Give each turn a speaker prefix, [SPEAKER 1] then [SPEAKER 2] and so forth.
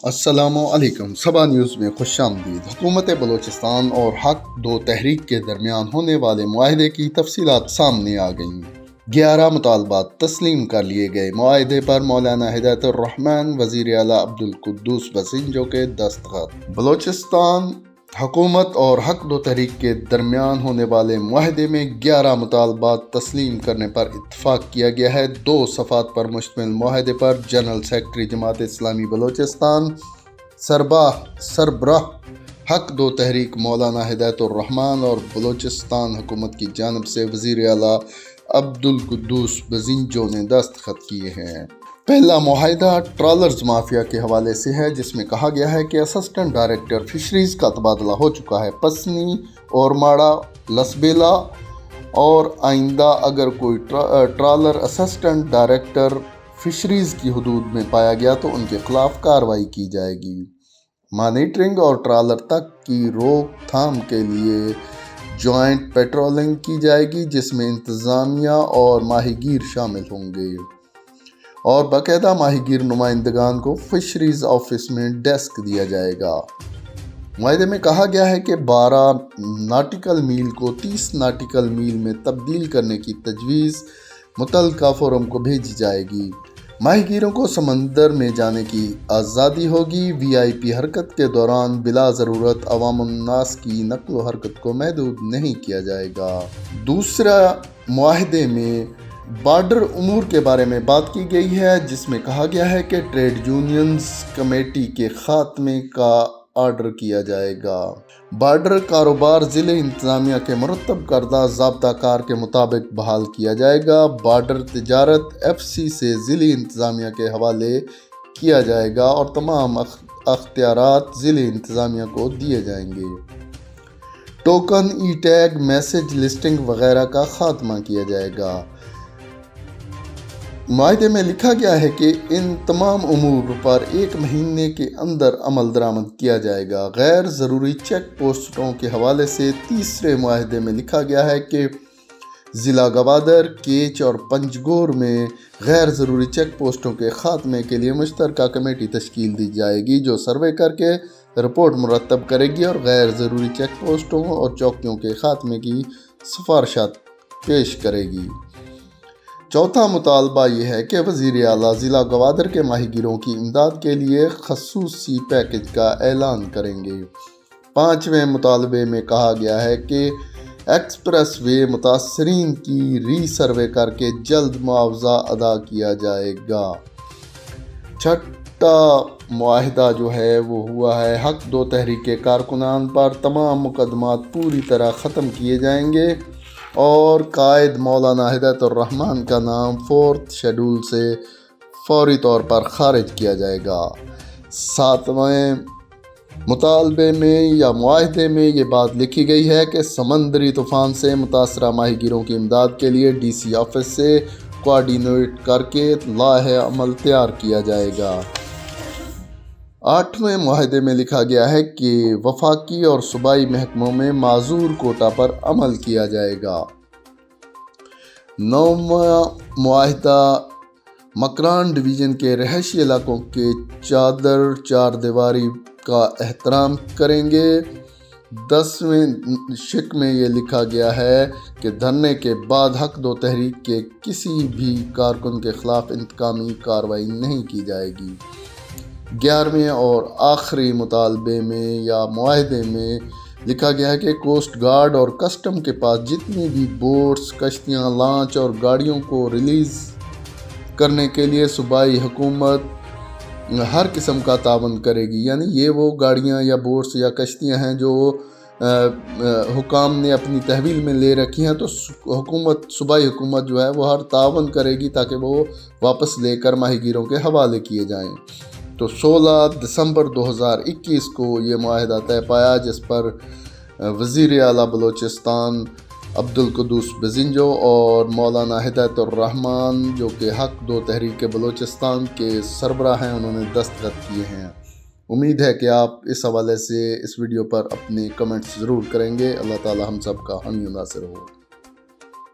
[SPEAKER 1] السلام علیکم۔ صبا نیوز میں خوش آمدید۔ حکومت بلوچستان اور حق دو تحریک کے درمیان ہونے والے معاہدے کی تفصیلات سامنے آ گئیں۔ 11 مطالبات تسلیم کر لیے گئے۔ معاہدے پر مولانا ہدایت الرحمن، وزیر اعلیٰ عبدالقدوس بزنجو کے دستخط۔ بلوچستان حکومت اور حق دو تحریک کے درمیان ہونے والے معاہدے میں 11 مطالبات تسلیم کرنے پر اتفاق کیا گیا ہے۔ 2 صفحات پر مشتمل معاہدے پر جنرل سیکرٹری جماعت اسلامی بلوچستان، سربراہ حق دو تحریک مولانا ہدایت الرحمن اور بلوچستان حکومت کی جانب سے وزیر اعلیٰ عبدالقدوس بزنجو نے دستخط کیے ہیں۔ پہلا معاہدہ ٹرالرز مافیا کے حوالے سے ہے، جس میں کہا گیا ہے کہ اسسٹنٹ ڈائریکٹر فشریز کا تبادلہ ہو چکا ہے۔ پسنی اور ماڑا لسبیلا اور آئندہ اگر کوئی ٹرالر اسسٹنٹ ڈائریکٹر فشریز کی حدود میں پایا گیا تو ان کے خلاف کارروائی کی جائے گی۔ مانیٹرنگ اور ٹرالر تک کی روک تھام کے لیے جوائنٹ پیٹرولنگ کی جائے گی، جس میں انتظامیہ اور ماہی گیر شامل ہوں گے اور باقاعدہ ماہی گیر نمائندگان کو فشریز آفس میں ڈیسک دیا جائے گا۔ معاہدے میں کہا گیا ہے کہ 12 ناٹیکل میل کو 30 ناٹیکل میل میں تبدیل کرنے کی تجویز متعلقہ فورم کو بھیجی جائے گی۔ ماہی گیروں کو سمندر میں جانے کی آزادی ہوگی۔ VIP حرکت کے دوران بلا ضرورت عوام الناس کی نقل و حرکت کو محدود نہیں کیا جائے گا۔ دوسرا معاہدے میں بارڈر امور کے بارے میں بات کی گئی ہے، جس میں کہا گیا ہے کہ ٹریڈ یونینز کمیٹی کے خاتمے کا آرڈر کیا جائے گا۔ بارڈر کاروبار ضلع انتظامیہ کے مرتب کردہ ضابطہ کار کے مطابق بحال کیا جائے گا۔ بارڈر تجارت FC سے ضلع انتظامیہ کے حوالے کیا جائے گا اور تمام اختیارات ضلع انتظامیہ کو دیے جائیں گے۔ ٹوکن ٹیگ میسج لسٹنگ وغیرہ کا خاتمہ کیا جائے گا۔ معاہدے میں لکھا گیا ہے کہ ان تمام امور پر 1 مہینے کے اندر عمل درآمد کیا جائے گا۔ غیر ضروری چیک پوسٹوں کے حوالے سے تیسرے معاہدے میں لکھا گیا ہے کہ ضلع گوادر، کیچ اور پنجگور میں غیر ضروری چیک پوسٹوں کے خاتمے کے لیے مشترکہ کمیٹی تشکیل دی جائے گی، جو سروے کر کے رپورٹ مرتب کرے گی اور غیر ضروری چیک پوسٹوں اور چوکیوں کے خاتمے کی سفارشات پیش کرے گی۔ چوتھا مطالبہ یہ ہے کہ وزیر اعلیٰ ضلع گوادر کے ماہی گیروں کی امداد کے لیے خصوصی پیکیج کا اعلان کریں گے۔ 5ویں مطالبے میں کہا گیا ہے کہ ایکسپریس وے متاثرین کی ری سروے کر کے جلد معاوضہ ادا کیا جائے گا۔ چھٹا معاہدہ جو ہے وہ ہوا ہے حق دو تحریک کے کارکنان پر تمام مقدمات پوری طرح ختم کیے جائیں گے اور قائد مولانا ہدایت الرحمن کا نام 4تھ شیڈول سے فوری طور پر خارج کیا جائے گا۔ 7ویں مطالبے میں یا معاہدے میں یہ بات لکھی گئی ہے کہ سمندری طوفان سے متاثرہ ماہی گیروں کی امداد کے لیے DC آفس سے کوآرڈینیٹ کر کے لائحہ عمل تیار کیا جائے گا۔ 8ویں معاہدے میں لکھا گیا ہے کہ وفاقی اور صوبائی محکموں میں معذور کوٹا پر عمل کیا جائے گا۔ 9واں معاہدہ مکران ڈویژن کے رہائشی علاقوں کے چار دیواری کا احترام کریں گے۔ 10ویں شق میں یہ لکھا گیا ہے کہ دھرنے کے بعد حق دو تحریک کے کسی بھی کارکن کے خلاف انتقامی کارروائی نہیں کی جائے گی۔ 11ویں اور آخری مطالبے میں یا معاہدے میں لکھا گیا ہے کہ کوسٹ گارڈ اور کسٹم کے پاس جتنی بھی بوٹس، کشتیاں، لانچ اور گاڑیوں کو ریلیز کرنے کے لیے صوبائی حکومت ہر قسم کا تعاون کرے گی، یعنی یہ وہ گاڑیاں یا بوٹس یا کشتیاں ہیں جو حکام نے اپنی تحویل میں لے رکھی ہیں، تو صوبائی حکومت جو ہے وہ ہر تعاون کرے گی تاکہ وہ واپس لے کر ماہی گیروں کے حوالے کیے جائیں۔ تو 16 دسمبر 2021 کو یہ معاہدہ طے پایا، جس پر وزیر اعلیٰ بلوچستان عبدالقدوس بزنجو اور مولانا ہدایت الرحمن، جو کہ حق دو تحریک بلوچستان کے سربراہ ہیں، انہوں نے دستخط کیے ہیں۔ امید ہے کہ آپ اس حوالے سے اس ویڈیو پر اپنے کمنٹس ضرور کریں گے۔ اللہ تعالی ہم سب کا حامی و ناصر ہو۔